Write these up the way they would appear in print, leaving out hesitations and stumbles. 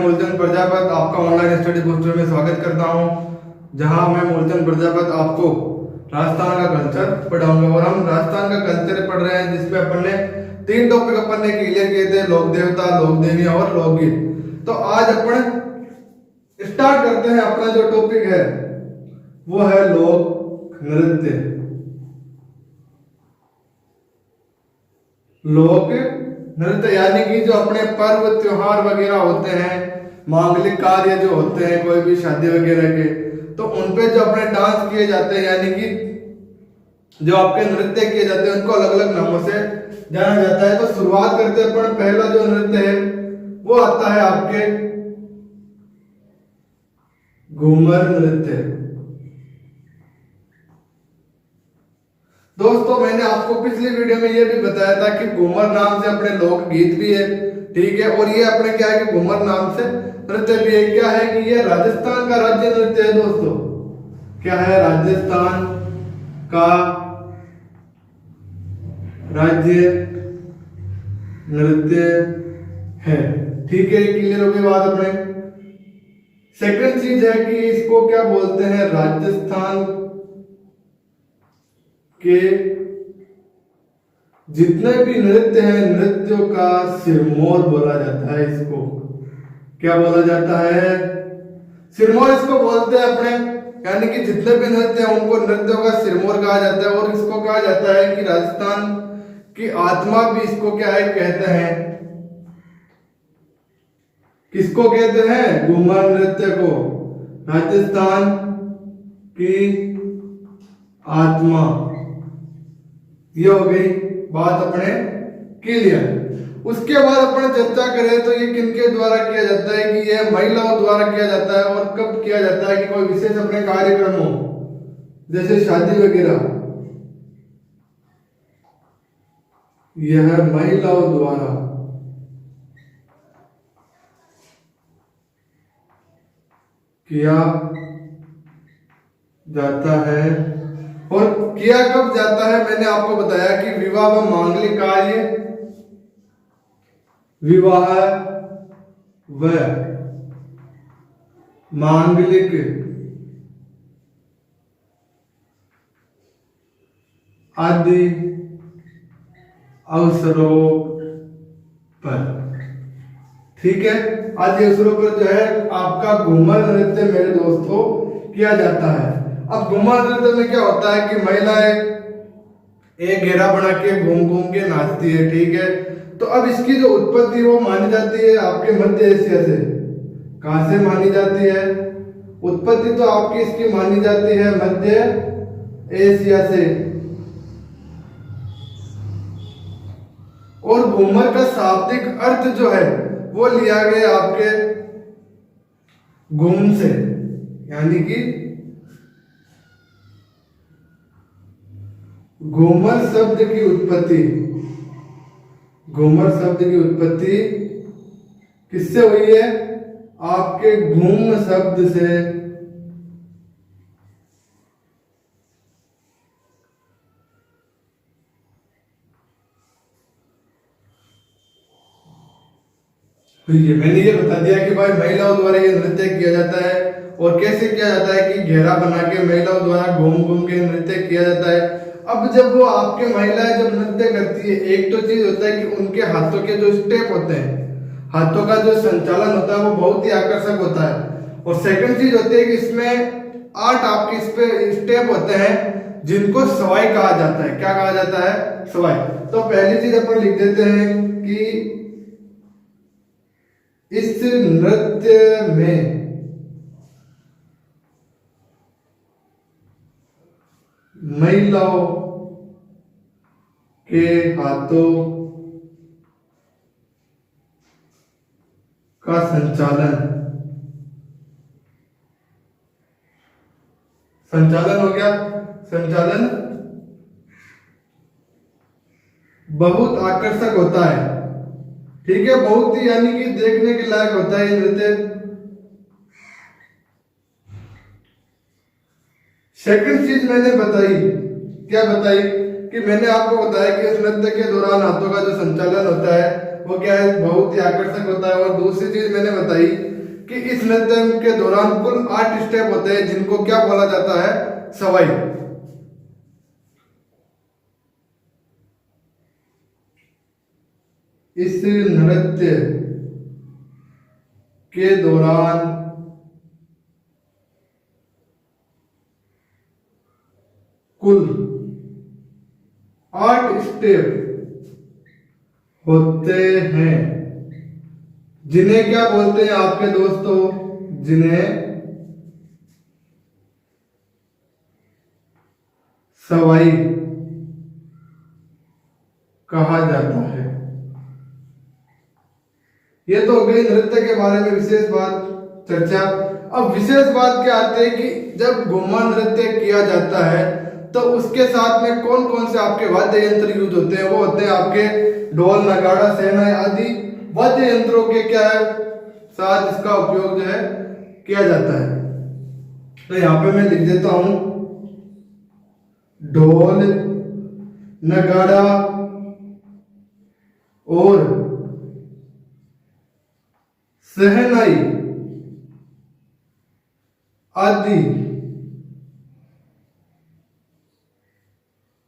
मूलचंद प्रजापत आपका online study booster में स्वागत करता हूं, जहां मैं मूलचंद प्रजापत आपको राजस्थान का कल्चर पढ़ाऊंगा। और हम राजस्थान का कल्चर पढ़ रहे हैं, जिसमें अपन ने 3 टॉपिक अपन ने क्लियर किए थे, लोक देवता, लोक देवी और लोकगीत। तो आज अपन स्टार्ट करते हैं। अपना जो टॉपिक है वो है लोक नृत्य। लोक नृत्य यानी कि जो अपने पर्व त्योहार वगैरह होते हैं, मांगलिक कार्य जो होते हैं, कोई भी शादी वगैरह के, तो उनपे जो अपने डांस किए जाते हैं, यानी कि जो आपके नृत्य किए जाते हैं, उनको अलग अलग नामों से जाना जाता है। तो शुरुआत करते हैं अपन। पहला जो नृत्य है वो आता है आपके घूमर नृत्य। दोस्तों, मैंने आपको पिछली वीडियो में ये भी बताया था कि घूमर नाम से अपने लोक गीत भी है, ठीक है। और ये अपने क्या है कि घूमर नाम से नृत्य भी है। क्या है कि ये राजस्थान का राज्य नृत्य है दोस्तों। क्या है? राजस्थान का राज्य नृत्य है, ठीक है। क्लियर हो गई बात अपने। सेकंड चीज है कि इसको क्या बोलते हैं, राजस्थान के जितने भी नृत्य हैं, नृत्यों का सिरमौर बोला जाता है। इसको क्या बोला जाता है? सिरमौर इसको बोलते हैं अपने, यानी कि जितने भी नृत्य हैं उनको नृत्यों का सिरमौर कहा जाता है। और इसको कहा जाता है कि राजस्थान की आत्मा भी इसको क्या है कहते हैं। किसको कहते हैं? घूमर नृत्य को राजस्थान की आत्मा। ये हो गई बात अपने क्लियर। उसके बाद अपन चर्चा करें तो ये किनके द्वारा किया जाता है कि ये महिलाओं द्वारा किया जाता है। और कब किया जाता है कि कोई विशेष अपने कार्यक्रम हो, जैसे शादी वगैरह, यह महिलाओं द्वारा किया जाता है। और किया कब जाता है? मैंने आपको बताया कि विवाह व मांगलिक कार्य, विवाह व मांगलिक आदि अवसरों पर, ठीक है। आदि अवसरों पर जो है आपका घूमर नृत्य मेरे दोस्तों किया जाता है। अब घूमर नृत्य में क्या होता है कि महिलाएं एक घेरा बना के घूम घूम के नाचती है, ठीक है। तो अब इसकी जो उत्पत्ति वो मानी जाती है आपके मध्य एशिया से। कहां से मानी जाती है? उत्पत्ति तो आपकी इसकी मानी जाती है मध्य एशिया से। और घूमर का शाब्दिक अर्थ जो है वो लिया गया आपके घूम से, यानी कि घूमर शब्द की उत्पत्ति, घूमर शब्द की उत्पत्ति किससे हुई है? आपके घूम शब्द से। मैंने ये बता दिया कि भाई महिलाओं द्वारा ये नृत्य किया जाता है। और कैसे किया जाता है कि घेरा बना के महिलाओं द्वारा घूम घूम के नृत्य किया जाता है। अब जब वो आपके महिलाएं जब नृत्य करती है, एक तो चीज होता है कि उनके हाथों के जो स्टेप होते हैं, हाथों का जो संचालन होता है वो बहुत ही आकर्षक होता है। और सेकंड चीज होती है कि इसमें 8 आपके इस पे स्टेप होते हैं जिनको सवाई कहा जाता है। क्या कहा जाता है? सवाई। तो पहली चीज अपन लिख देते हैं कि इस नृत्य में महिलाओं के हाथों का संचालन हो गया। संचालन बहुत आकर्षक होता है, ठीक है। बहुत ही यानी कि देखने के लायक होता है ये नृत्य। सेकंड चीज मैंने बताई, क्या बताई कि मैंने आपको बताया कि इस नृत्य के दौरान हाथों का जो संचालन होता है वो क्या है, बहुत ही आकर्षक होता है। और दूसरी चीज मैंने बताई कि इस नृत्य के दौरान कुल 8 स्टेप होते हैं जिनको क्या बोला जाता है, सवाई। इस नृत्य के दौरान कुल 8 स्टेप होते हैं जिन्हें क्या बोलते हैं आपके दोस्तों, जिन्हें सवाई कहा जाता है। ये तो हो गई नृत्य के बारे में विशेष बात चर्चा। अब विशेष बात क्या आती है कि जब घूमर नृत्य किया जाता है तो उसके साथ में कौन कौन से आपके वाद्य यंत्र यूज होते हैं। वो होते हैं आपके ढोल, नगाड़ा, शहनाई आदि वाद्य यंत्रों के क्या है साथ इसका उपयोग जो है किया जाता है। तो यहाँ पे मैं लिख देता हूं ढोल, नगाड़ा और शहनाई आदि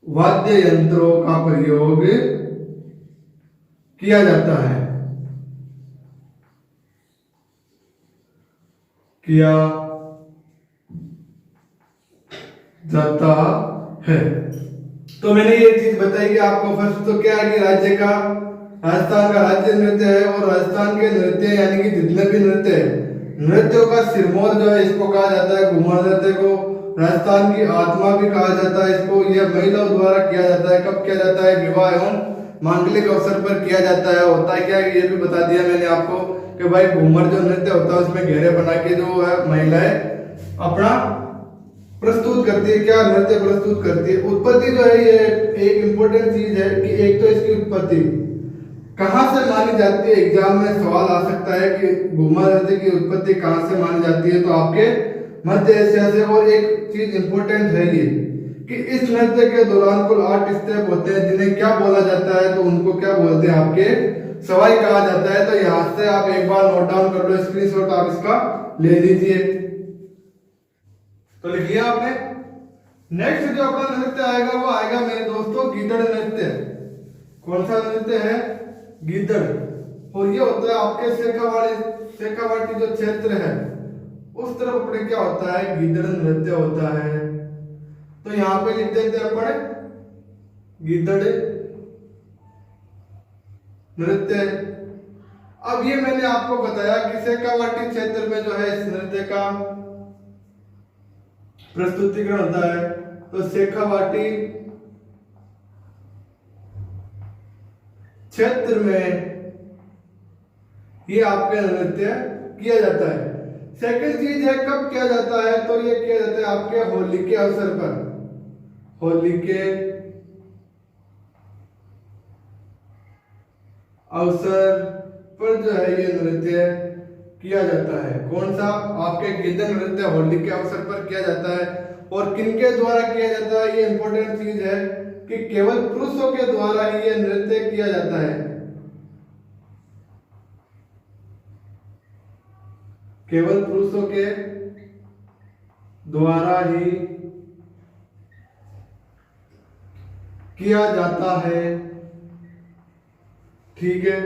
वाद्य यंत्रों का प्रयोग किया जाता है, किया जाता है। तो मैंने ये चीज बताई कि आपको फर्स्ट तो क्या है कि राज्य का, राजस्थान का राज्य नृत्य है और राजस्थान के नृत्य यानी कि जितने भी नृत्य है, नृत्यों का सिरमौर जो है इसको कहा जाता है घूमर नृत्य को। राजस्थान की आत्मा भी कहा जाता है इसको। यह महिलाओं द्वारा किया जाता है। कब किया जाता है, विवाह एवं मांगलिक अवसर पर किया जाता है। होता है क्या, ये भी बता दिया मैंने आपको कि भाई घूमर जो नृत्य होता है उसमें घेरे बना के जो है महिलाएं अपना प्रस्तुत करती है, क्या नृत्य प्रस्तुत करती है। उत्पत्ति जो है ये एक इंपॉर्टेंट चीज है कि एक तो इसकी उत्पत्ति कहां से मानी जाती है। एग्जाम में सवाल आ सकता है कि घूमर नृत्य की उत्पत्ति कहां से मानी जाती है, तो आपके मध्य एशिया से। और एक चीज इंपॉर्टेंट है ये कि इस नृत्य के दौरान कुल 8 स्टेप होते हैं जिन्हें क्या बोला जाता है, तो उनको क्या बोलते हैं आपके सवाई कहा जाता है। तो यहां से आप एक बार नोट डाउन कर लो, स्क्रीनशॉट आप इसका ले लीजिए। तो लिख लिया आपने। नेक्स्ट जो अपना नृत्य आएगा वो आएगा मेरे दोस्तों गिद्दड़ नृत्य। कौन सा नृत्य है, गिद्दड़। और ये होता है आपके शेखावाटी जो क्षेत्र है उस तरफ अपने क्या होता है, गिद्दड़ नृत्य होता है। तो यहां पे लिख देते हैं अपन गिद्दड़ नृत्य। अब ये मैंने आपको बताया कि शेखावाटी क्षेत्र में जो है इस नृत्य का प्रस्तुतिकरण होता है। तो शेखावाटी क्षेत्र में ये आपके नृत्य किया जाता है। सेकंड चीज है कब किया जाता है, तो ये किया जाता है आपके होली के अवसर पर। होली के अवसर पर जो है ये नृत्य किया जाता है। कौन सा, आपके गिद्दड़ नृत्य होली के अवसर पर किया जाता है। और किनके द्वारा किया जाता है, ये इंपॉर्टेंट चीज है कि केवल पुरुषों के द्वारा ही ये नृत्य किया जाता है। केवल पुरुषों के द्वारा ही किया जाता है, ठीक है।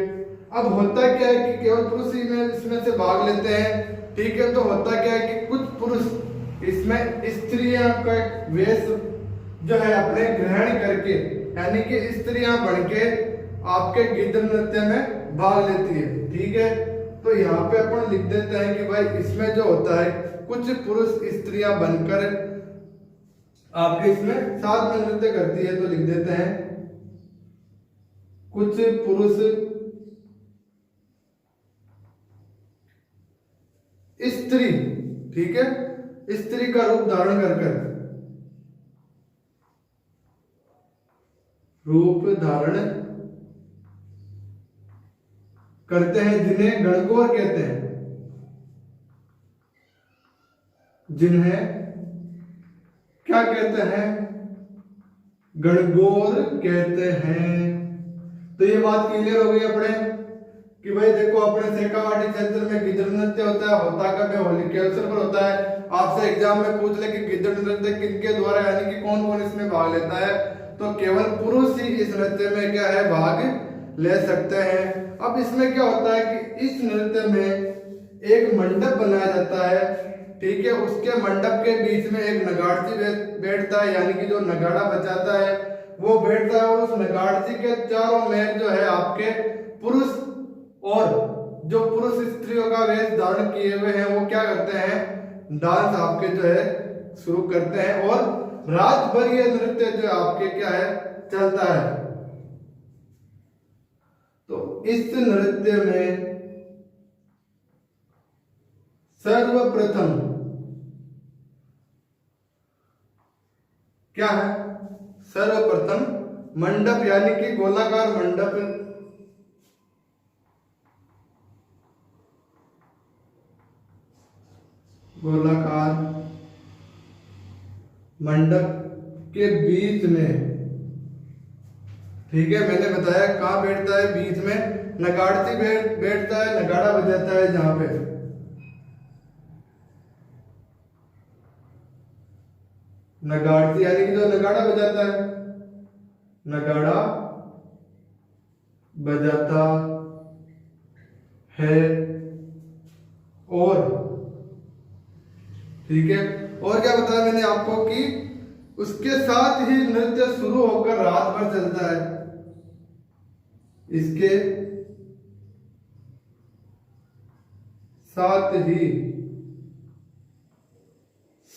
अब होता क्या है कि केवल पुरुष ही में इसमें से भाग लेते हैं, ठीक है। तो होता क्या है कि कुछ पुरुष इसमें स्त्रियां का वेश जो है अपने ग्रहण करके, यानी कि स्त्रियां बनके आपके गिद्दड़ नृत्य में भाग लेती है, ठीक है। तो यहाँ पे अपन लिख देते हैं कि भाई इसमें जो होता है कुछ पुरुष स्त्रियां बनकर आपके इसमें साथ में नृत्य करती है। तो लिख देते हैं कुछ पुरुष स्त्री, ठीक है, स्त्री का रूप धारण कर करते हैं, जिन्हें गणगौर कहते हैं, जिन्हें क्या कहते हैं, गणगौर कहते हैं। तो ये बात क्लियर हो गई अपने कि भाई देखो अपने शेखावाटी क्षेत्र में गिद्ध नृत्य होता कब है, होली के अवसर पर होता है। आपसे एग्जाम में पूछ ले कि गिद्ध नृत्य किनके द्वारा यानी कि कौन कौन इसमें भाग लेता है, तो केवल पुरुष ही इस नृत्य में क्या है भाग ले सकते हैं। अब इसमें क्या होता है कि इस नृत्य में एक मंडप बनाया जाता है, ठीक है। उसके मंडप के बीच में एक नगाड़ची बैठता है, यानी कि जो नगाड़ा बजाता है वो बैठता है, और उस नगाड़ची के चारों मेर जो है आपके पुरुष, और जो पुरुष स्त्रियों का वेश धारण किए हुए हैं वो क्या करते हैं, डांस आपके जो है शुरू करते हैं, और रात भर ये नृत्य जो आपके क्या है चलता है। तो इस नृत्य में सर्वप्रथम क्या है, सर्वप्रथम मंडप यानी कि गोलाकार मंडप, गोलाकार मंडप के बीच में, ठीक है। मैंने बताया कहां बैठता है, बीच में नगाड़ती बैठता है, नगाड़ा बजाता है जहां पे, नगाड़ती यानी कि जो नगाड़ा बजाता है, नगाड़ा बजाता है, और ठीक है। और क्या बताया मैंने आपको कि उसके साथ ही नृत्य शुरू होकर रात भर चलता है। इसके साथ ही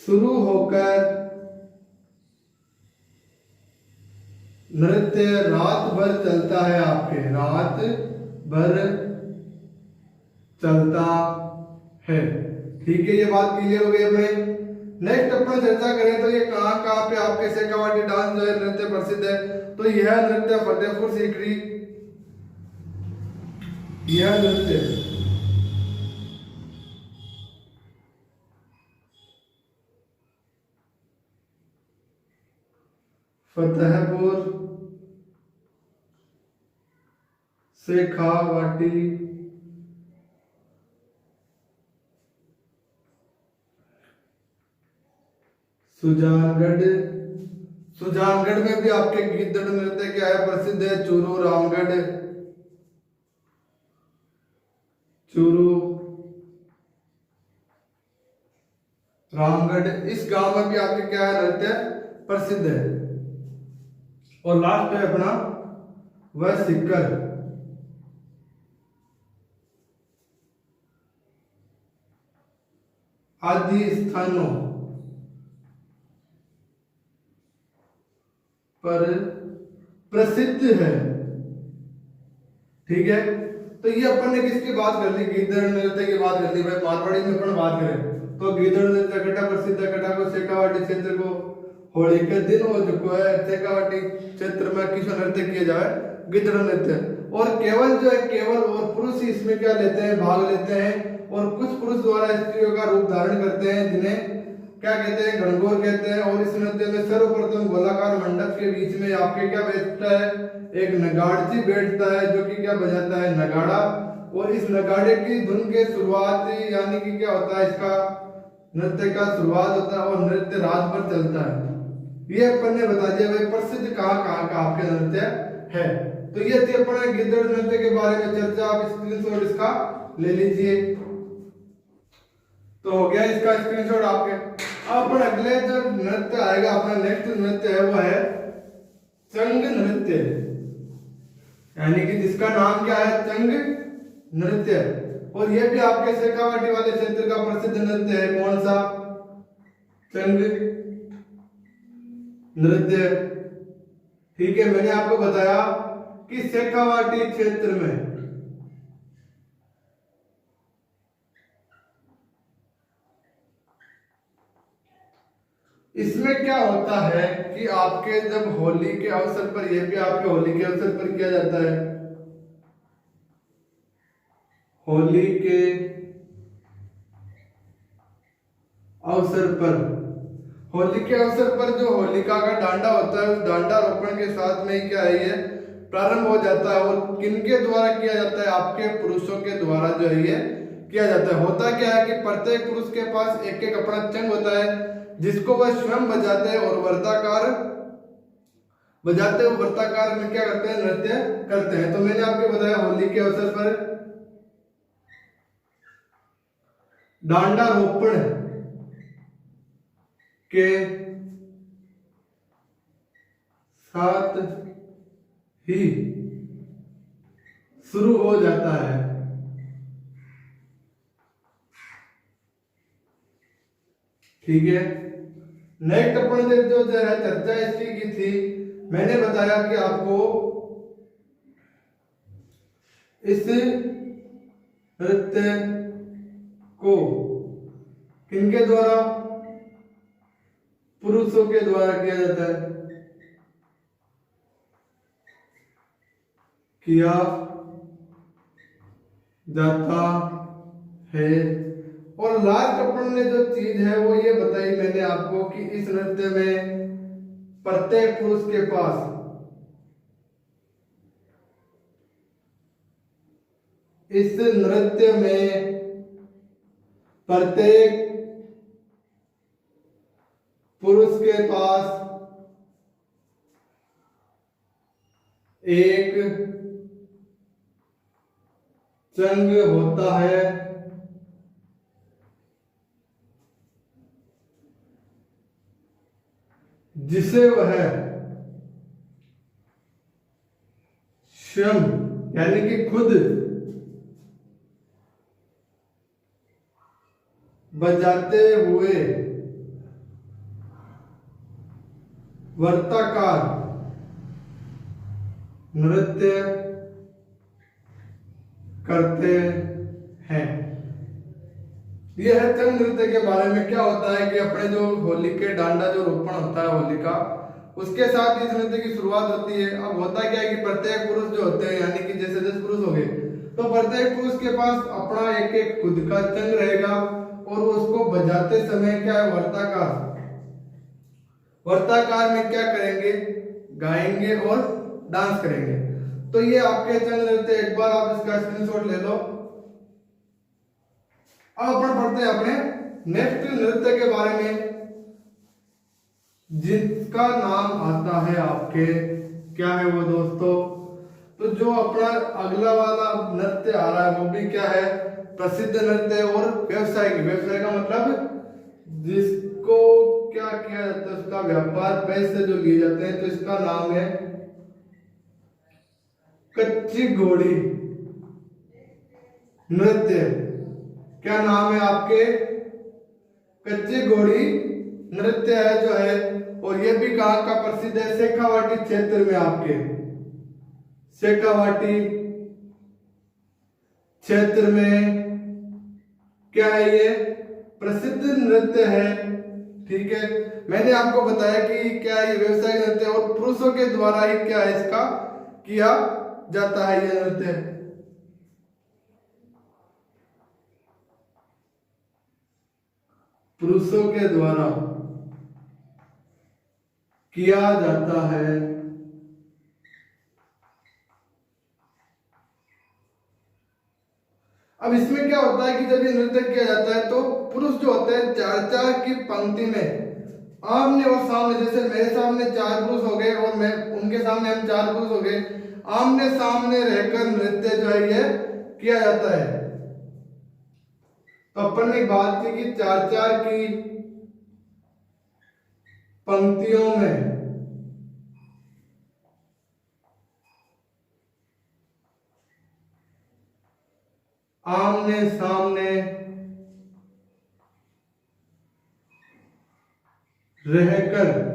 शुरू होकर नृत्य रात भर चलता है, आपके रात भर चलता है, ठीक है। ये बात क्लियर हो गई अपने। नेक्स्ट अपन चर्चा करें तो ये कहाँ पे आपके शेखावाटी डांस जो है नृत्य प्रसिद्ध है, तो यह नृत्य फतेहपुर सीकरी, यह नृत्य फतेहपुर शेखावाटी सुजानगढ़, सुजानगढ़ में भी आपके गिद्ध नृत्य क्या है प्रसिद्ध है, चूरू रामगढ़, चूरू रामगढ़, इस गांव में भी आपके क्या है नृत्य प्रसिद्ध है। और लास्ट है अपना वह सीकर, आदि स्थानों पर प्रसिद्ध है, ठीक है। तो ये अपन ने किसकी बात कर ली, गिद्ध नृत्य की बात कर ली। भाई मारवाड़ी में अपन बात करें तो गिद्ध नृत्य कटा प्रसिद्ध है, कटा को शेखावाटी क्षेत्र को होली के दिन वो जो है शेखावाटी क्षेत्र में किस नृत्य किया जाए, गिद्ध नृत्य। और केवल जो है केवल और पुरुष ही इसमें क्या लेते हैं, भाग लेते हैं, और कुछ पुरुष द्वारा स्त्रियों का रूप धारण करते हैं जिन्हें क्या कहते हैं, गणगौर कहते हैं। और इस नृत्य में सर्वप्रथम गोलाकार मंडप के बीच में आपके क्या बैठता है, एक नगाड़ची बैठता है जो कि क्या बजाता है, नगाड़ा। और इस नगाड़े की धुन के शुरुआत यानी कि क्या होता है, इसका नृत्य का शुरुआत होता है और नृत्य रात भर चलता है। ये अपन ने बता दिया भाई प्रसिद्ध कहाँ का आपके नृत्य है। तो ये थी अपने गिद्ध नृत्य के बारे में चर्चा, आप स्क्रीनशॉट इसका ले लीजिए। तो हो गया इसका स्क्रीनशॉट आपके। अब अपन अगले जो नृत्य आएगा, अपना नेक्स्ट नृत्य है वो है चंग नृत्य, यानी कि जिसका नाम क्या है, चंग नृत्य। और ये भी आपके शेखावाटी वाले क्षेत्र का प्रसिद्ध नृत्य है। कौन सा, चंग नृत्य, ठीक है। मैंने आपको बताया कि शेखावाटी क्षेत्र में इसमें क्या होता है कि आपके जब होली के अवसर पर, यह भी आपके होली के अवसर पर किया जाता है, होली के अवसर पर, होली के अवसर पर जो होलिका का डांडा होता है, उस डांडा रोपण के साथ में क्या है, ये प्रारंभ हो जाता है और किनके द्वारा किया जाता है, आपके पुरुषों के द्वारा जो है ये किया जाता है। होता क्या है कि प्रत्येक पुरुष के पास एक एक अपना चंग होता है जिसको वह स्वयं बजाते हैं और वर्ताकार बजाते हुए वर्ताकार में क्या करते हैं, नृत्य करते हैं। तो मैंने आपको बताया होली के अवसर पर डांडा रोपण के साथ ही शुरू हो जाता है। ठीक है, नेक्स्ट अपन ने जो है चर्चा इसकी की थी, मैंने बताया कि आपको इस नृत्य को किनके द्वारा, पुरुषों के द्वारा किया जाता है, किया जाता है। और लास्ट अपन ने जो चीज है वो ये बताई मैंने आपको कि इस नृत्य में प्रत्येक पुरुष के पास इस नृत्य में प्रत्येक पुरुष के पास एक चंग होता है जिसे वह स्वयं यानी कि खुद बजाते हुए वर्ताकार नृत्य करते हैं। यह है चंग नृत्य के बारे में। क्या होता है कि अपने जो होली के डांडा जो रोपण होता है होली का, उसके साथ इस नृत्य की शुरुआत होती है। अब होता क्या है कि प्रत्येक पुरुष जो होते हैं यानी कि जैसे 10 पुरुष हो गए तो प्रत्येक पुरुष के पास अपना एक एक खुद का चंग रहेगा और वो उसको बजाते समय क्या है, वर्ताकार में क्या करेंगे, गाएंगे और डांस करेंगे। तो ये आपके चंग नृत्य, एक बार आप इसका स्क्रीनशॉट ले लो। अब अपन पढ़ते हैं अपने नेक्स्ट नृत्य के बारे में जिसका नाम आता है आपके, क्या है वो दोस्तों, तो जो अपना अगला वाला नृत्य आ रहा है वो भी क्या है, प्रसिद्ध नृत्य और व्यवसाय का मतलब जिसको क्या किया जाता है, उसका व्यापार पैसे जो लिए जाते हैं, तो इसका नाम है कच्ची घोड़ी नृत्य। क्या नाम है आपके, कच्ची घोड़ी नृत्य है जो है। और ये भी कहाँ का प्रसिद्ध है, शेखावाटी क्षेत्र में, आपके शेखावाटी क्षेत्र में क्या है, ये प्रसिद्ध नृत्य है। ठीक है, मैंने आपको बताया कि क्या ये व्यवसायिक नृत्य और पुरुषों के द्वारा ही क्या है इसका किया जाता है ये नृत्य। पुरुषों के द्वारा किया जाता है। अब इसमें क्या होता है कि जब ये नृत्य किया जाता है तो पुरुष जो होते हैं 4-4 की पंक्ति में आमने और सामने, जैसे मेरे सामने 4 पुरुष हो गए और मैं उनके सामने, हम 4 पुरुष हो गए, आमने सामने रहकर नृत्य जो है ये किया जाता है। तो अपन ने बात की कि 4-4 की पंक्तियों में आमने सामने रहकर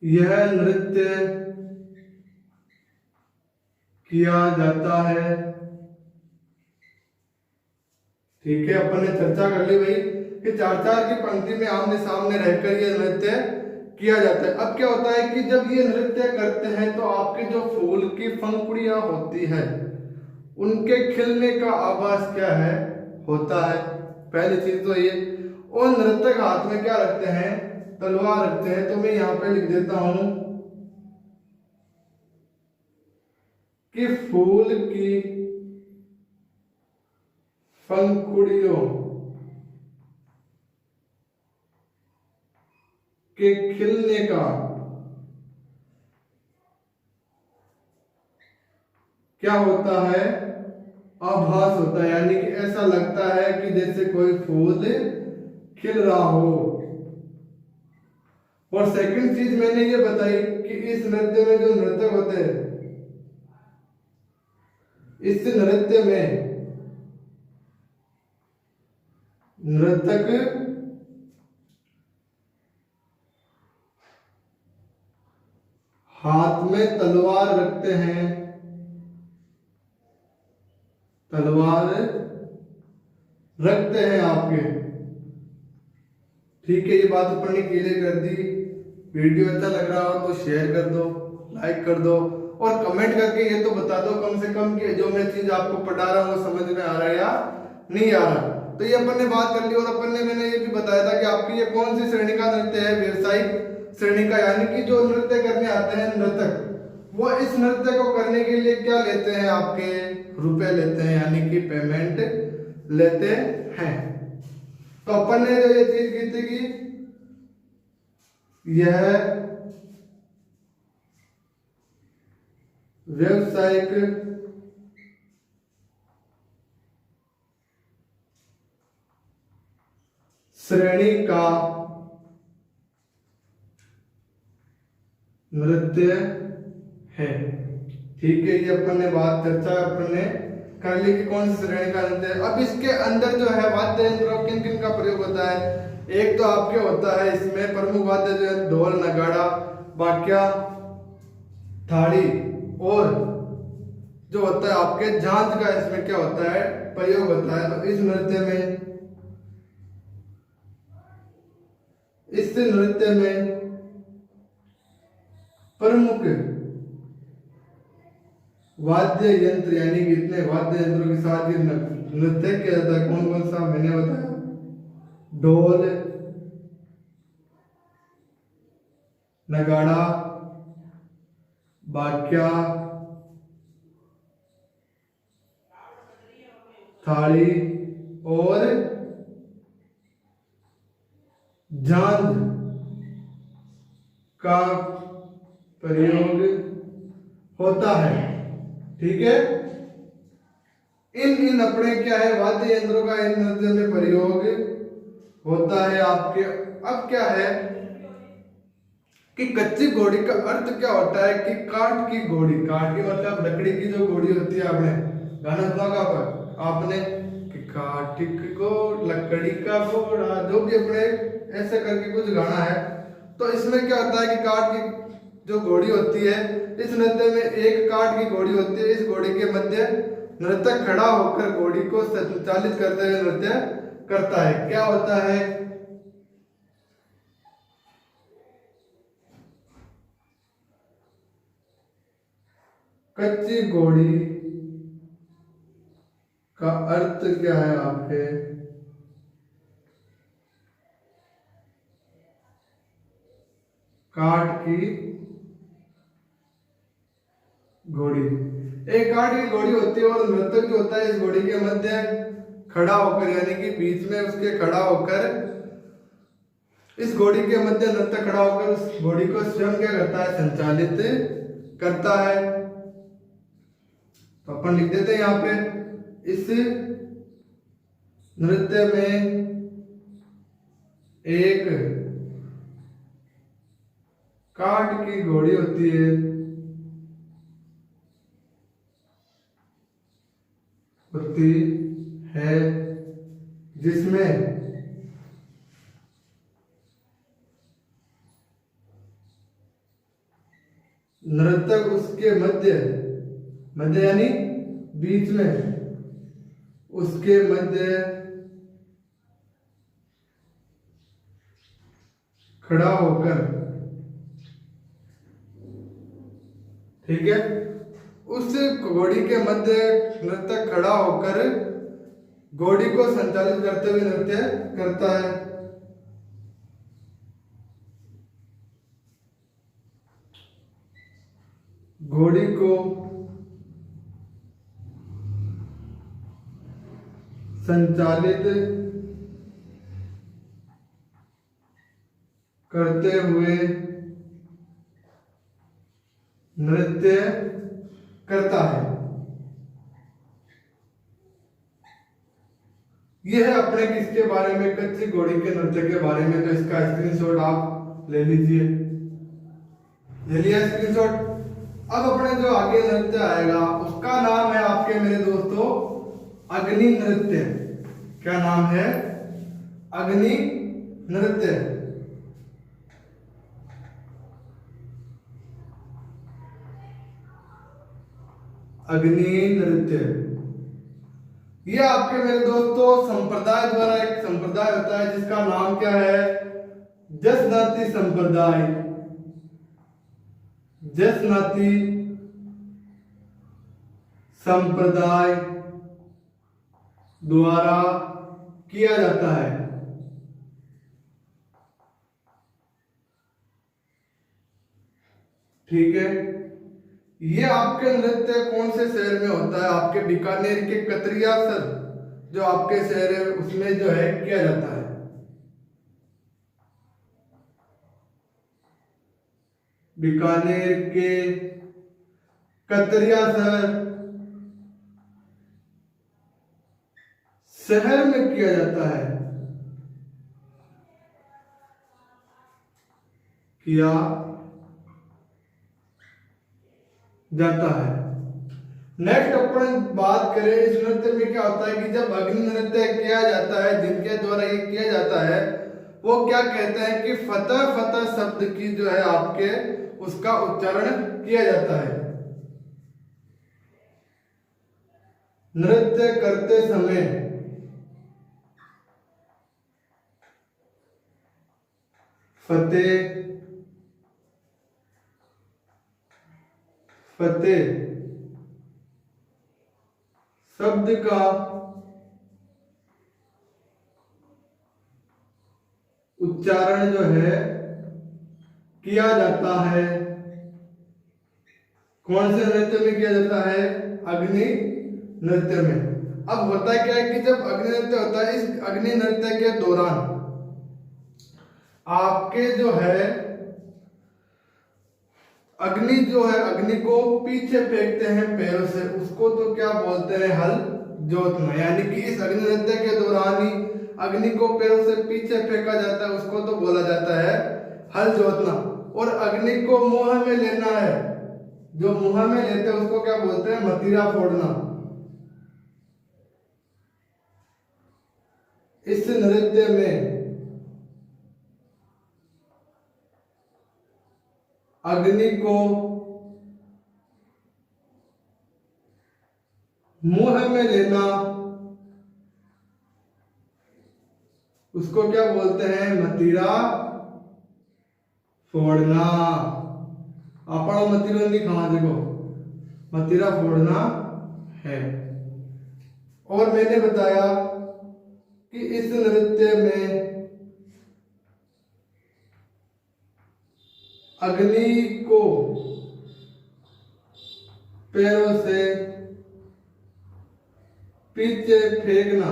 यह नृत्य किया जाता है। ठीक है, अपन ने चर्चा कर ली भाई कि 4-4 की पंक्ति में आमने सामने रहकर यह नृत्य किया जाता है। अब क्या होता है कि जब ये नृत्य करते हैं तो आपके जो फूल की पंखुड़ियां होती है उनके खिलने का आभास क्या है, होता है। पहली चीज तो ये। और नृत्यक हाथ में क्या रखते हैं, तलवार रखते हैं। तो मैं यहाँ पे लिख देता हूं कि फूल की पंखुड़ियों के खिलने का क्या होता है, आभास होता है, यानी कि ऐसा लगता है कि जैसे कोई फूल खिल रहा हो। और सेकंड चीज मैंने ये बताई कि इस नृत्य में जो नर्तक होते हैं, इस नृत्य में नर्तक हाथ में तलवार रखते हैं, तलवार रखते हैं आपके। ठीक है, ये बात अपन ने क्लियर कर दी। वीडियो अच्छा लग रहा हो तो शेयर कर दो, लाइक कर दो और कमेंट करके ये तो बता दो कम से कम कि जो मैं चीज आपको पढ़ा रहा हूँ वो समझ में आ रहा है या नहीं आ रहा। तो ये अपन ने बात कर ली और अपन ने मैंने ये भी बताया था कि आपकी ये कौन सी श्रेणी का नृत्य है, व्यवसायिक श्रेणी का, यानी कि जो नृत्य करने आते हैं नर्तक, वो इस नृत्य को करने के लिए क्या लेते हैं, आपके रुपए लेते हैं, यानी कि पेमेंट लेते हैं। तो अपन ने जो ये चीज की थी कि यह व्यवसायिक श्रेणी का नृत्य है। ठीक है, ये अपन ने बात चर्चा अपन ने कर ली कि कौन सी श्रेणी का नृत्य है। अब इसके अंदर जो है वाद्य यंत्रों किन किन का प्रयोग होता है। एक तो आपके होता है इसमें प्रमुख वाद्य जो है ढोल, नगाड़ा, बाक्या, थाली और जो होता है आपके झांझ का इसमें क्या होता है, प्रयोग होता है। तो इस नृत्य में प्रमुख वाद्य यंत्र, यानी कि इतने वाद्य यंत्रों के साथ ही नृत्य किया जाता है। कौन कौन सा मैंने बताया, ढोल, नगाड़ा, बाक्या, थाली और झांझ का प्रयोग होता है। ठीक है, इन अपने क्या है वाद्य यंत्रों का इन नृत्य में प्रयोग होता है आपके। अब क्या है कि कच्ची घोड़ी का अर्थ क्या होता है कि काठ की घोड़ी, काठ की मतलब लकड़ी की जो घोड़ी होती है, आपने गाना सुना पर आपने कि काठ को लकड़ी का घोड़ा, जो भी अपने ऐसे करके कुछ गाना है। तो इसमें क्या होता है कि काठ की जो घोड़ी होती है, इस नृत्य में एक काठ की घोड़ी होती है, इस घोड़ी के मध्य नृतक खड़ा होकर घोड़ी को संचालित करते हुए नृत्य करता है। क्या होता है, कच्ची घोड़ी का अर्थ क्या है आपके, काठ की घोड़ी। एक काठ की घोड़ी होती है और नर्तक जो होता है इस घोड़ी के मध्य खड़ा होकर, यानी कि बीच में उसके खड़ा होकर, इस घोड़ी के मध्य नर्तक खड़ा होकर उस घोड़ी को स्वयं क्या करता है, संचालित करता है। तो अपन लिख देते हैं यहाँ पे, इस नृत्य में एक काठ की घोड़ी होती है जिसमें नर्तक उसके मध्य यानी बीच में उसके मध्य खड़ा होकर, ठीक है, उस घोड़ी के मध्य नर्तक खड़ा होकर घोड़ी को संचालित करते हुए नृत्य करता है। घोड़ी को संचालित करते हुए नृत्य करता है। यह है अपने किसके बारे में, कच्ची घोड़ी के नृत्य के बारे में। तो इसका स्क्रीनशॉट आप ले लीजिए, ले लिया स्क्रीनशॉट। अब अपने जो आगे नृत्य आएगा उसका नाम है आपके मेरे दोस्तों अग्नि नृत्य। क्या नाम है? अग्नि नृत्य। अग्नि नृत्य ये आपके मेरे दोस्तों संप्रदाय द्वारा एक संप्रदाय होता है जिसका नाम क्या है? जसनाती संप्रदाय। जसनाती संप्रदाय द्वारा किया जाता है। ठीक है, ये आपके नृत्य कौन से शहर में होता है? आपके बीकानेर के कतरियासर जो आपके शहर है उसमें जो है किया जाता है। बीकानेर के कतरियासर शहर में किया जाता है, किया जाता है। नेक्स्ट अपन बात करें इस नृत्य में क्या होता है कि जब अग्नि नृत्य किया जाता है जिनके द्वारा ये किया जाता है वो क्या कहते हैं कि फतह फतह शब्द की जो है आपके उसका उच्चारण किया जाता है। नृत्य करते समय फतेह फतेह शब्द का उच्चारण जो है किया जाता है। कौन से नृत्य में किया जाता है? अग्नि नृत्य में। अब होता क्या है कि जब अग्नि नृत्य होता है इस अग्नि नृत्य के दौरान आपके जो है अग्नि जो है अग्नि को पीछे फेंकते हैं पैरों से, उसको तो क्या बोलते हैं? हल जोतना। यानी कि इस अग्नि नृत्य के दौरान ही अग्नि को पैरों से पीछे फेंका जाता है, उसको तो बोला जाता है हल जोतना। और अग्नि को मुंह में लेना है, जो मुंह में लेते हैं उसको क्या बोलते हैं? मतीरा फोड़ना। इस नृत्य में अग्नि को मुंह में लेना उसको क्या बोलते हैं? मतीरा फोड़ना। आपड़ा मतीरा नहीं खावा, देखो मतीरा फोड़ना है। और मैंने बताया कि इस नृत्य में अग्नि को पैरों से पीछे फेंकना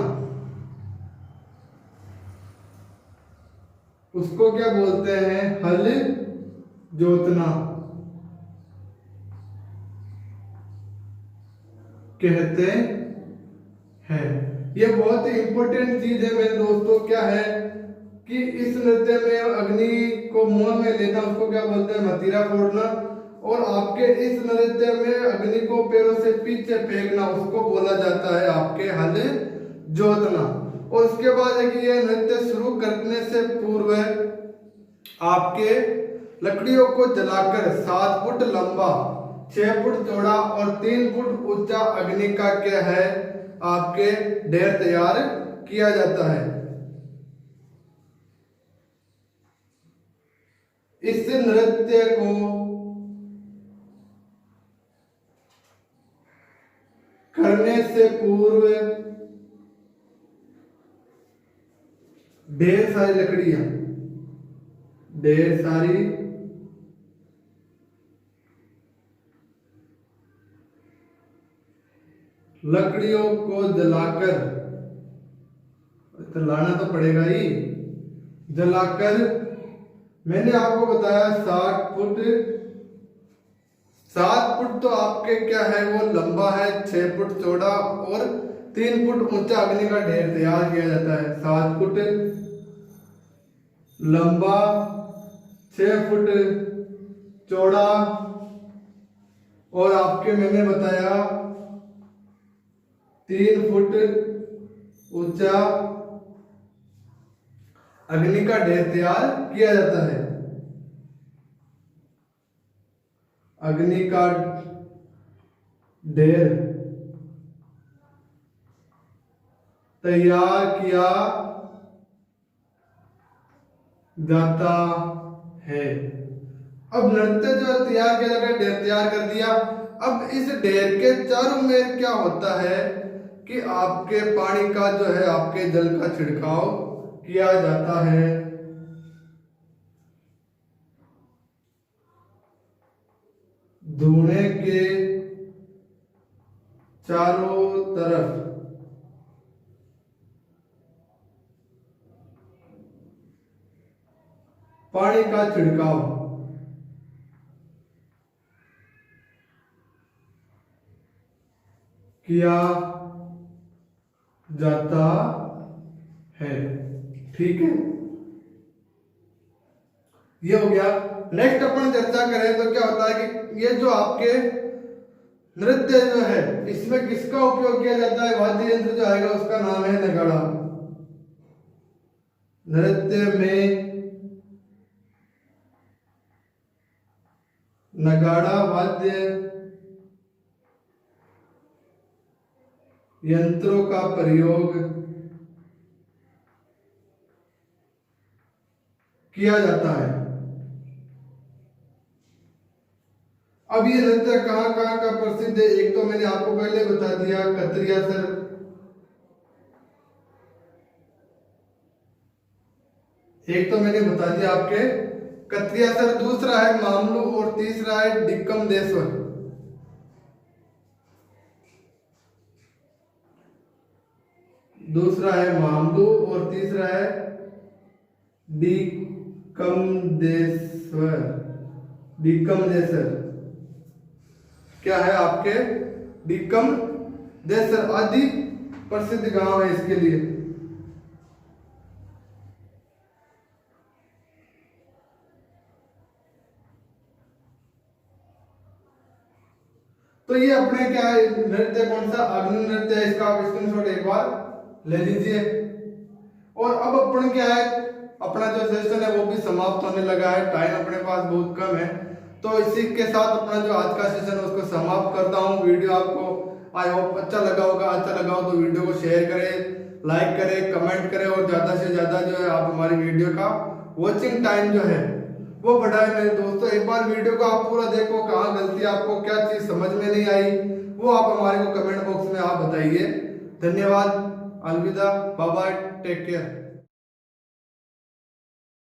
उसको क्या बोलते हैं? हल जोतना कहते हैं। ये बहुत ही इंपॉर्टेंट चीज है मेरे दोस्तों। क्या है कि इस नृत्य में अग्नि को मुंह में लेना उसको क्या बोलते हैं? मतीरा फोड़ना। और आपके इस नृत्य में अग्नि को पैरों से पीछे फेंकना उसको बोला जाता है आपके हल जोतना। और उसके बाद है कि यह नृत्य शुरू करने से पूर्व आपके लकड़ियों को जलाकर 7 फुट लंबा, 6 फुट चौड़ा और 3 फुट ऊंचा अग्नि का क्या है आपके ढेर तैयार किया जाता है। इस नृत्य को करने से पूर्व ढेर सारी लकड़ियां, ढेर सारी लकड़ियों को जलाकर जलाना तो पड़ेगा ही। जलाकर मैंने आपको बताया 60 फुट। 7 फुट तो आपके क्या है वो लंबा है, 6 फुट चौड़ा और 3 फुट ऊंचा अग्नि का ढेर तैयार किया जाता है। 7 फुट लंबा, 6 फुट चौड़ा और आपके मैंने बताया 3 फुट ऊंचा अग्नि का ढेर तैयार किया जाता है। अग्नि का ढेर तैयार किया जाता है। अब नृत्य जो तैयार किया जाता है, ढेर तैयार कर दिया। अब इस ढेर के चारों में क्या होता है कि आपके पानी का जो है आपके जल का छिड़काव किया जाता है। धुएं के चारों तरफ पानी का छिड़काव किया जाता है। ठीक है, ये हो गया। नेक्स्ट अपन चर्चा करें तो क्या होता है कि ये जो आपके नृत्य जो है इसमें किसका उपयोग किया जाता है। वाद्य यंत्र जो आएगा उसका नाम है नगाड़ा। नृत्य में नगाड़ा वाद्य यंत्रों का प्रयोग किया जाता है। अब ये नृत्य कहां कहां का प्रसिद्ध है, एक तो मैंने आपको पहले बता दिया कतरियासर, एक तो मैंने बता दिया आपके कतरियासर, दूसरा है मामलू और तीसरा है डिक्कमदेश्वर। दूसरा है मामलू और तीसरा है डिक्कमदेश्वर। डिक्कमदेश्वर क्या है आपके डिक्कमदेश्वर आदि प्रसिद्ध गांव है इसके लिए। तो ये अपने क्या है नृत्य कौन सा अग्नि नृत्य है, इसका आप स्क्रीनशॉट एक बार ले लीजिए। और अब अपन क्या है अपना जो सेशन है वो भी समाप्त होने लगा है, टाइम अपने पास बहुत कम है। तो इसी के साथ अपना जो आज का सेशन है उसको समाप्त करता हूँ। वीडियो आपको आई होप अच्छा लगा होगा। अच्छा लगा हो तो वीडियो को शेयर करें, लाइक करें, कमेंट करें और ज्यादा से ज्यादा जो है आप हमारी वीडियो का वॉचिंग टाइम जो है वो बढ़ाए मेरे दोस्तों। एक बार वीडियो को आप पूरा देखो, कहाँ गलती आपको क्या चीज समझ में नहीं आई वो आप हमारे को कमेंट बॉक्स में आप बताइए। धन्यवाद, अलविदा, बाय बाय, टेक केयर।